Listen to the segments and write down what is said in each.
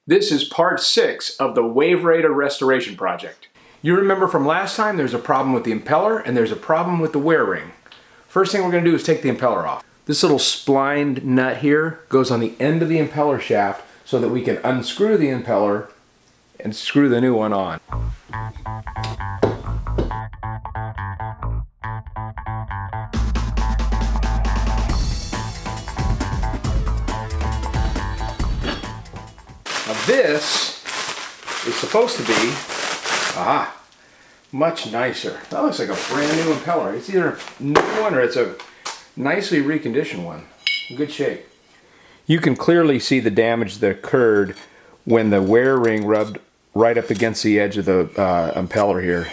This is part 6 of the WaveRaider Restoration project. You remember from last time there's a problem with the impeller and there's a problem with the wear ring. First thing we're going to do is take the impeller off. This little splined nut here goes on the end of the impeller shaft so that we can unscrew the impeller and screw the new one on. Now this is supposed to be, much nicer. That looks like a brand new impeller. It's either a new one or it's a nicely reconditioned one. In good shape. You can clearly see the damage that occurred when the wear ring rubbed right up against the edge of the impeller here.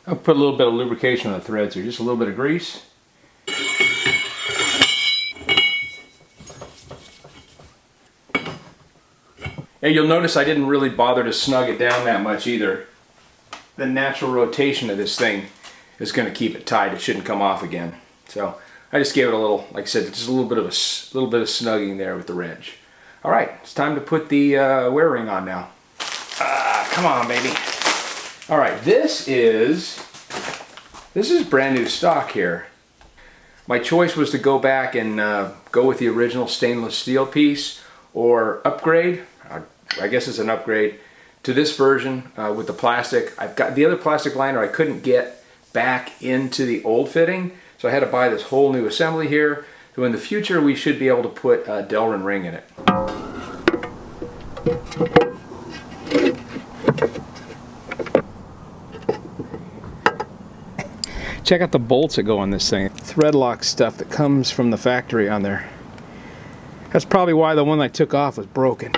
I'll put a little bit of lubrication on the threads here, just a little bit of grease. And you'll notice I didn't really bother to snug it down that much either. The natural rotation of this thing is going to keep it tight. It shouldn't come off again. So I just gave it a little, like I said, just a little bit of snugging there with the wrench. All right, it's time to put the wear ring on now. Come on, baby. All right, this is brand new stock here. My choice was to go back and go with the original stainless steel piece or upgrade. I guess it's an upgrade to this version with the plastic. I've got the other plastic liner I couldn't get back into the old fitting, so I had to buy this whole new assembly here. So in the future we should be able to put a delrin ring in it. Check out the bolts that go on this thing. Thread lock stuff that comes from the factory on there. That's probably why the one I took off was broken.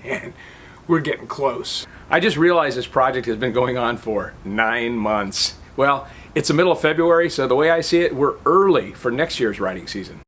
Man, we're getting close. I just realized this project has been going on for 9 months. Well, it's the middle of February, so the way I see it, we're early for next year's riding season.